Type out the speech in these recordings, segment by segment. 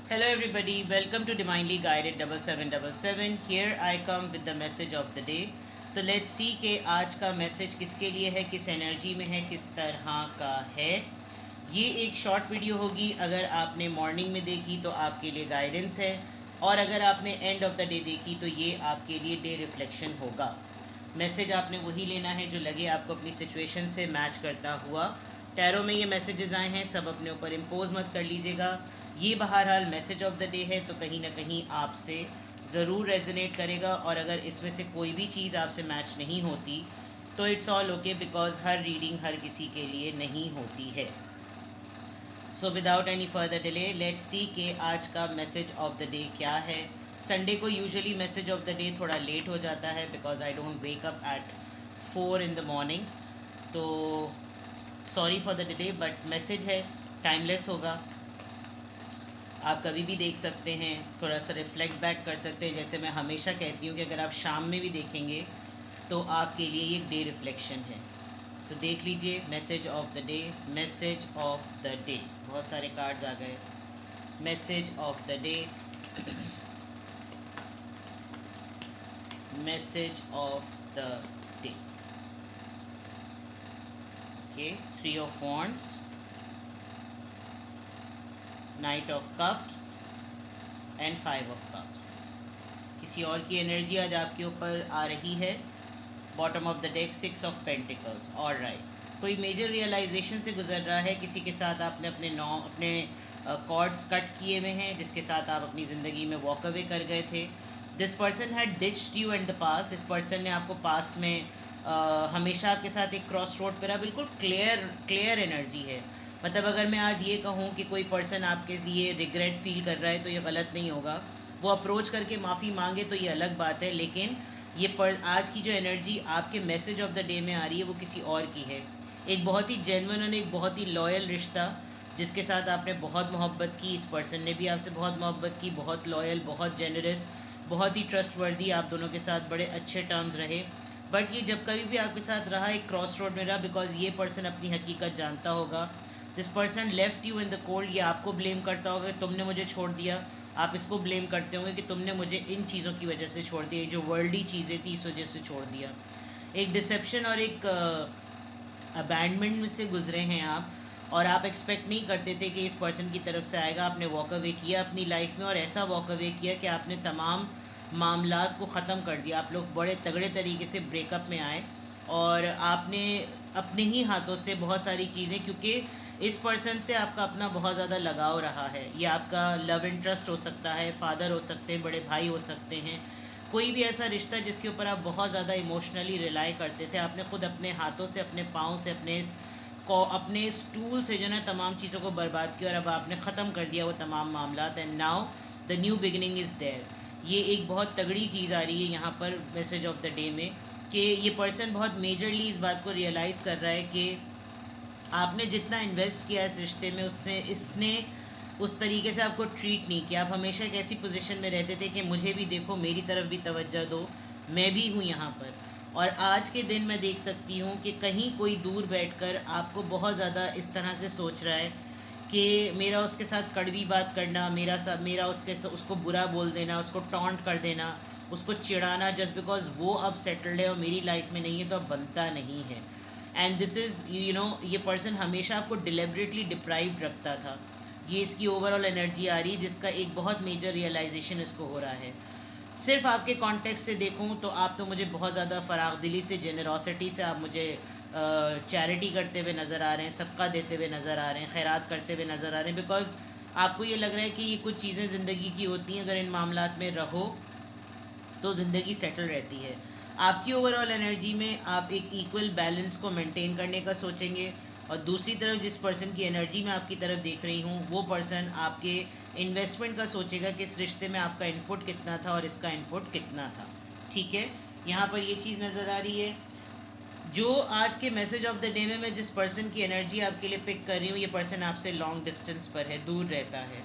Hello, everybody. Welcome to Divinely Guided 7777. Here I come with the message of the day. तो let's see कि आज का message किसके लिए है, किस एनर्जी में है, किस तरह का है। ये एक शॉर्ट वीडियो होगी। अगर आपने मॉर्निंग में देखी तो आपके लिए गाइडेंस है, और अगर आपने एंड ऑफ द डे देखी तो ये आपके लिए डे रिफ्लेक्शन होगा। मैसेज आपने वही लेना है जो लगे आपको अपनी सिचुएशन से मैच करता हुआ। टैरो में ये मैसेजेस आए हैं, सब अपने ऊपर इम्पोज मत कर लीजिएगा। ये बहरहाल मैसेज ऑफ द डे है, तो कहीं ना कहीं आपसे ज़रूर रेजोनेट करेगा। और अगर इसमें से कोई भी चीज़ आपसे मैच नहीं होती तो इट्स ऑल ओके, बिकॉज हर रीडिंग हर किसी के लिए नहीं होती है। So without any further delay let's see कि आज का मैसेज ऑफ द डे क्या है। संडे को usually message of the day थोड़ा लेट हो जाता है, because I don't wake up at 4 in the morning। तो sorry for the delay, but message है, टाइमलेस होगा। आप कभी भी देख सकते हैं, थोड़ा सा रिफ्लेक्ट बैक कर सकते हैं। जैसे मैं हमेशा कहती हूँ कि अगर आप शाम में भी देखेंगे तो आपके लिए ये डे रिफ्लेक्शन है। तो देख लीजिए message of the day. Message of the day, बहुत सारे कार्ड्स आ गए। Message of the day, message of the day. Okay, 3 of wands, night of cups and 5 of cups। किसी और की एनर्जी आज आपके ऊपर आ रही है। Bottom of the deck 6 of pentacles. Alright, कोई मेजर रियलाइजेशन से गुजर रहा है, किसी के साथ आपने अपने कॉर्ड्स कट किए हुए हैं, जिसके साथ आप अपनी ज़िंदगी में वॉक अवे कर गए थे। This person had ditched you in the past. इस पर्सन ने आपको पास्ट में हमेशा आपके साथ एक क्रॉस रोड पर, बिल्कुल क्लियर एनर्जी है। मतलब अगर मैं आज ये कहूँ कि कोई पर्सन आपके लिए रिग्रेट फील कर रहा है तो ये गलत नहीं होगा। वो अप्रोच करके माफ़ी मांगे तो ये अलग बात है, लेकिन आज की जो एनर्जी आपके मैसेज ऑफ द डे में आ रही है वो किसी और की है। एक बहुत ही जेन्युइन और एक बहुत ही लॉयल रिश्ता, जिसके साथ आपने बहुत मोहब्बत की। इस पर्सन ने भी आपसे बहुत मोहब्बत की, बहुत लॉयल, बहुत जेनरस, बहुत ही ट्रस्टवर्दी। आप दोनों के साथ बड़े अच्छे टर्म्स रहे। बट ये जब कभी भी आपके साथ रहा, एक क्रॉस रोड में रहा, बिकॉज ये पर्सन अपनी हकीकत जानता होगा। This person left you in the cold. ये आपको ब्लेम करता होगा, तुमने मुझे छोड़ दिया। आप इसको ब्लेम करते होंगे कि तुमने मुझे इन चीज़ों की वजह से छोड़ दिया, जो वर्ल्डली चीज़ें थी इस वजह से छोड़ दिया। एक डिसेप्शन और एक अबैंडमेंट में से गुजरे हैं आप, और आप एक्सपेक्ट नहीं करते थे कि इस पर्सन की तरफ से आएगा। आपने वॉक अवे किया अपनी लाइफ में, और ऐसा वॉक अवे किया कि आपने तमाम मामलात को ख़त्म कर दिया। आप लोग बड़े तगड़े तरीके से ब्रेकअप में आए, और आपने अपने ही हाथों से बहुत सारी चीज़ें, क्योंकि इस पर्सन से आपका अपना बहुत ज़्यादा लगाव रहा है। ये आपका लव इंटरेस्ट हो सकता है, फादर हो सकते हैं, बड़े भाई हो सकते हैं, कोई भी ऐसा रिश्ता जिसके ऊपर आप बहुत ज़्यादा इमोशनली रिलाई करते थे। आपने खुद अपने हाथों से, अपने पाँव से, अपने स्टूल से जो है तमाम चीज़ों को बर्बाद किया, और अब आपने ख़त्म कर दिया वो तमाम मामला। And now the new beginning is there. ये एक बहुत तगड़ी चीज़ आ रही है यहाँ पर मैसेज ऑफ द डे में, कि ये पर्सन बहुत मेजरली इस बात को रियलाइज़ कर रहा है कि आपने जितना इन्वेस्ट किया इस रिश्ते में, इसने उस तरीके से आपको ट्रीट नहीं किया। आप हमेशा एक ऐसी पोजीशन में रहते थे कि मुझे भी देखो, मेरी तरफ भी तवज्जो दो, मैं भी हूँ यहाँ पर। और आज के दिन मैं देख सकती हूँ कि कहीं कोई दूर बैठकर आपको बहुत ज़्यादा इस तरह से सोच रहा है कि मेरा उसके साथ कड़वी बात करना, मेरा उसको बुरा बोल देना, उसको टॉन्ट कर देना, उसको चिढ़ाना, जस्ट बिकॉज वो अब सेटल्ड है और मेरी लाइफ में नहीं है, तो अब बनता नहीं है। एंड दिस इज़ ये पर्सन हमेशा आपको डिलिबरेटली डिप्राइव्ड रखता था। ये इसकी ओवरऑल एनर्जी आ रही है, जिसका एक बहुत मेजर रियलाइजेशन इसको हो रहा है। सिर्फ आपके कॉन्टेक्स्ट से देखूं तो आप तो मुझे बहुत ज़्यादा फ़राग दिली से, जेनरोसिटी से आप मुझे चैरिटी करते हुए नज़र आ रहे हैं, सबका देते हुए नज़र आ रहे हैं, खैरात करते हुए नज़र आ रहे हैं। बिकॉज आपको ये लग रहा है कि ये कुछ चीज़ें ज़िंदगी की होती हैं, अगर इन मामलात में रहो तो ज़िंदगी सेटल रहती है। आपकी ओवरऑल एनर्जी में आप एक इक्वल बैलेंस को मेंटेन करने का सोचेंगे, और दूसरी तरफ जिस पर्सन की एनर्जी मैं आपकी तरफ देख रही हूँ, वो पर्सन आपके इन्वेस्टमेंट का सोचेगा कि इस रिश्ते में आपका इनपुट कितना था और इसका इनपुट कितना था। ठीक है, यहाँ पर ये चीज़ नज़र आ रही है। जो आज के मैसेज ऑफ द डे में मैं जिस पर्सन की एनर्जी आपके लिए पिक कर रही हूँ, ये पर्सन आपसे लॉन्ग डिस्टेंस पर है, दूर रहता है।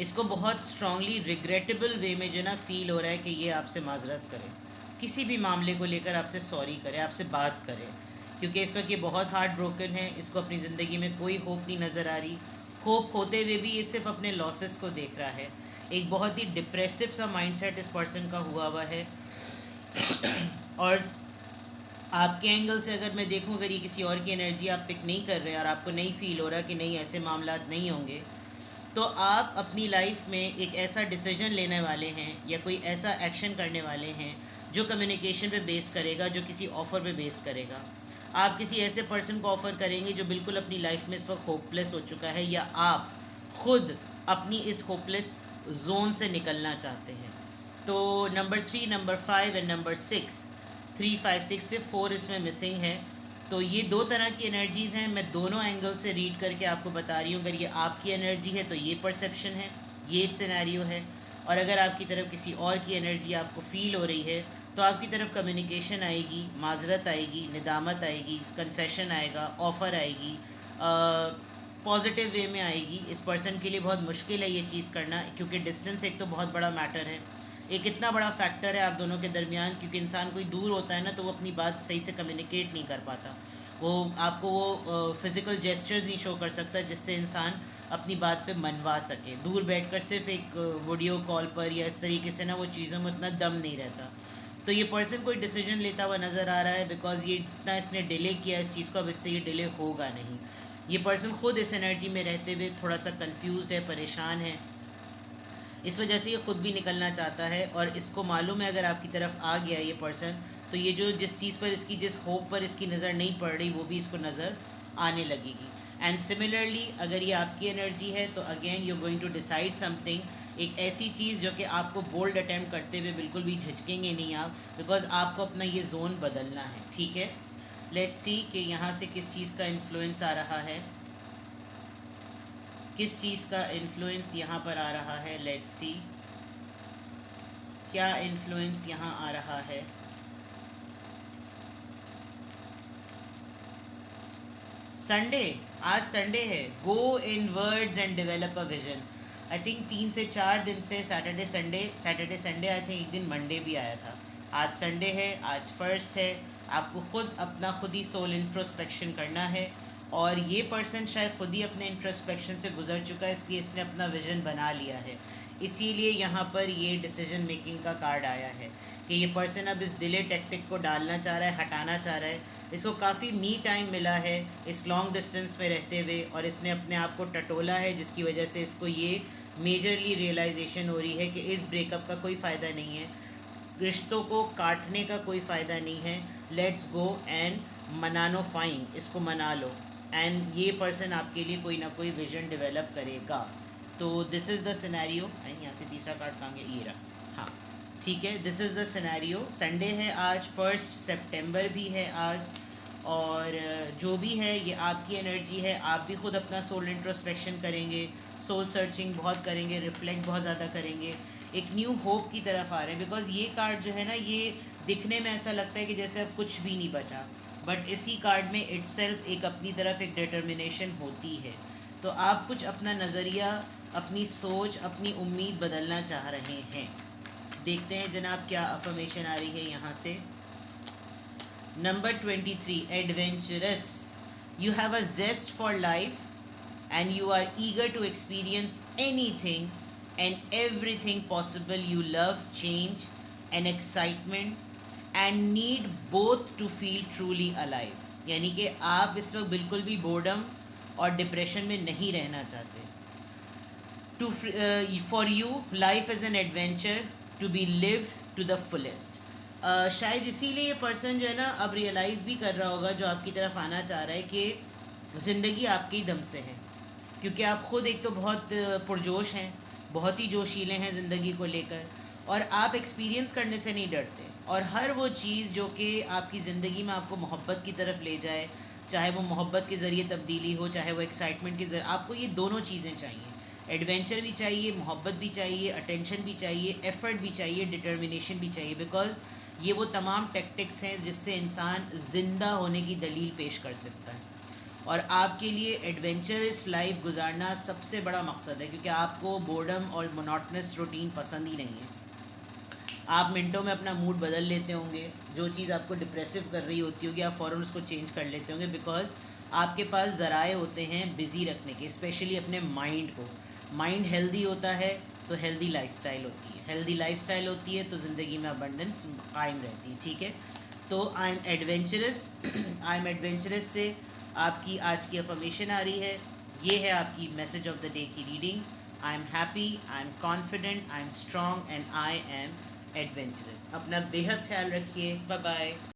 इसको बहुत स्ट्रांगली रिग्रेटेबल वे में जो ना फील हो रहा है कि ये आपसे माजरत करे, किसी भी मामले को लेकर आपसे सॉरी करे, आपसे बात करे, क्योंकि इस वक्त ये बहुत हार्ट ब्रोकन है। इसको अपनी ज़िंदगी में कोई होप नहीं नज़र आ रही, होप होते हुए भी ये सिर्फ अपने लॉसेस को देख रहा है। एक बहुत ही डिप्रेसिव सा माइंडसेट इस पर्सन का हुआ है। और आपके एंगल से अगर मैं देखूं, अगर ये किसी और की एनर्जी आप पिक नहीं कर रहे और आपको नहीं फील हो रहा कि नहीं ऐसे मामला नहीं होंगे, तो आप अपनी लाइफ में एक ऐसा डिसीजन लेने वाले हैं या कोई ऐसा एक्शन करने वाले हैं जो कम्युनिकेशन पे बेस करेगा, जो किसी ऑफ़र पे बेस करेगा। आप किसी ऐसे पर्सन को ऑफ़र करेंगे जो बिल्कुल अपनी लाइफ में इस वक्त होपलेस हो चुका है, या आप खुद अपनी इस होपलेस जोन से निकलना चाहते हैं। तो नंबर 3, नंबर 5 एंड नंबर 6, 3, 5, 6 से 4 इसमें मिसिंग है। तो ये दो तरह की एनर्जीज़ हैं, मैं दोनों एंगल से रीड करके आपको बता रही हूँ। अगर ये आपकी एनर्जी है तो ये परसेप्शन है, ये सिनेरियो है। और अगर आपकी तरफ किसी और की एनर्जी आपको फील हो रही है तो आपकी तरफ कम्युनिकेशन आएगी, माजरत आएगी, निदामत आएगी, कन्फेशन आएगा, ऑफ़र आएगी, पॉजिटिव वे में आएगी। इस पर्सन के लिए बहुत मुश्किल है ये चीज़ करना, क्योंकि डिस्टेंस एक तो बहुत बड़ा मैटर है, एक इतना बड़ा फैक्टर है आप दोनों के दरमियान। क्योंकि इंसान कोई दूर होता है ना तो वो अपनी बात सही से कम्युनिकेट नहीं कर पाता, वो आपको वो फिज़िकल जेस्चर्स नहीं शो कर सकता जिससे इंसान अपनी बात पे मनवा सके। दूर बैठकर सिर्फ एक वीडियो कॉल पर या इस तरीके से ना वो चीज़ों में उतना दम नहीं रहता। तो ये पर्सन कोई डिसीजन लेता हुआ नज़र आ रहा है, बिकॉज ये जितना इसने डिले किया इस चीज़ को, अब इससे ये डिले होगा नहीं। ये पर्सन खुद इस एनर्जी में रहते हुए थोड़ा सा कंफ्यूज है, परेशान है, इस वजह से ये खुद भी निकलना चाहता है। और इसको मालूम है अगर आपकी तरफ आ गया ये पर्सन तो ये जो जिस चीज़ पर इसकी, जिस होप पर इसकी नज़र नहीं पड़ रही वो भी इसको नज़र आने लगेगी। एंड सिमिलरली अगर ये आपकी एनर्जी है तो again you going to decide something, एक ऐसी चीज़ जो कि आपको बोल्ड अटैम्प्ट करते हुए बिल्कुल भी झिझकेंगे नहीं आप, बिकॉज आपको अपना ये जोन बदलना है। ठीक है, लेट्स सी कि यहाँ से किस चीज़ का इन्फ्लुएंस आ रहा है, किस चीज़ का इन्फ्लुएंस यहाँ पर आ रहा है। लेट्स सी क्या इन्फ्लुएंस यहाँ आ रहा है। संडे, आज संडे है, go inwards and develop a vision. I think 3 से 4 दिन से सैटरडे संडे आई थिंक एक दिन मंडे भी आया था। आज संडे है, आज फर्स्ट है, आपको खुद ही सोल इंट्रोस्पेक्शन करना है। और ये पर्सन शायद खुद ही अपने इंट्रोस्पेक्शन से गुजर चुका है, इसलिए इसने अपना विजन बना लिया है। इसीलिए यहाँ पर ये डिसीजन मेकिंग का कार्ड आया है कि ये पर्सन अब इस डिले टैक्टिक को डालना चाह रहा है, हटाना चाह रहा है। इसको काफ़ी मी टाइम मिला है इस लॉन्ग डिस्टेंस में रहते हुए, और इसने अपने आप को टटोला है, जिसकी वजह से इसको ये मेजरली रियलाइजेशन हो रही है कि इस ब्रेकअप का कोई फ़ायदा नहीं है, रिश्तों को काटने का कोई फ़ायदा नहीं है। लेट्स गो एंड मनानो फाइन, इसको मना लो। एंड ये पर्सन आपके लिए कोई ना कोई विजन डेवलप करेगा। तो this is the scenario. And यहाँ से तीसरा कार्ड कहाँ गया, ये रहा। हाँ ठीक है, this is the scenario. Sunday है आज, 1 सितंबर भी है आज, और जो भी है ये आपकी एनर्जी है। आप भी खुद अपना सोल इंट्रोस्पेक्शन करेंगे, सोल सर्चिंग बहुत करेंगे, रिफ्लेक्ट बहुत ज़्यादा करेंगे, एक न्यू होप की तरफ आ रहे हैं। बिकॉज ये कार्ड जो है ना, ये दिखने में ऐसा लगता है कि जैसे अब कुछ भी नहीं बचा, बट इसी कार्ड में इटसेल्फ एक अपनी तरफ एक डिटर्मिनेशन होती है। तो आप कुछ अपना नज़रिया, अपनी सोच, अपनी उम्मीद बदलना चाह रहे हैं। देखते हैं जनाब क्या अफर्मेशन आ रही है यहाँ से। Number 23, adventurous. You have a zest for life and you are eager to experience anything and everything possible. You love change and excitement and need both to feel truly alive. यानी कि आप इस वक्त बिल्कुल भी बोर्डम और depression में नहीं रहना चाहते। To for you life is an adventure to be lived to the fullest. शायद इसीलिए ये पर्सन जो है ना अब रियलाइज़ भी कर रहा होगा, जो आपकी तरफ आना चाह रहा है, कि ज़िंदगी आपके ही दम से है। क्योंकि आप ख़ुद एक तो बहुत पुरजोश हैं, बहुत ही जोशीले हैं ज़िंदगी को लेकर, और आप एक्सपीरियंस करने से नहीं डरते। और हर वो चीज़ जो कि आपकी ज़िंदगी में आपको मोहब्बत की तरफ ले जाए, चाहे वो मोहब्बत के ज़रिए तब्दीली हो, चाहे वो एक्साइटमेंट के ज़रिए, आपको ये दोनों चीज़ें चाहिए। एडवेंचर भी चाहिए, मोहब्बत भी चाहिए, अटेंशन भी चाहिए, एफ़र्ट भी चाहिए, डिटर्मिनेशन भी चाहिए। बिकॉज़ ये वो तमाम टैक्टिक्स हैं जिससे इंसान ज़िंदा होने की दलील पेश कर सकता है। और आपके लिए एडवेंचरस लाइफ गुजारना सबसे बड़ा मकसद है, क्योंकि आपको बोर्डम और मोनोटनस रूटीन पसंद ही नहीं है। आप मिनटों में अपना मूड बदल लेते होंगे, जो चीज़ आपको डिप्रेसिव कर रही होती होगी आप फ़ौरन उसको चेंज कर लेते होंगे, बिकॉज आपके पास ज़राए होते हैं बिज़ी रखने के, स्पेशली अपने माइंड को। माइंड हेल्दी होता है तो हेल्दी लाइफस्टाइल होती है, हेल्दी लाइफस्टाइल होती है तो ज़िंदगी में अबंडेंस कायम रहती है, ठीक है। तो आई am adventurous I am adventurous से आपकी आज की अफर्मेशन आ रही है। ये है आपकी मैसेज ऑफ द डे की reading. I am happy, I am confident, I am strong and I am adventurous. अपना बेहद ख्याल रखिए। Bye bye.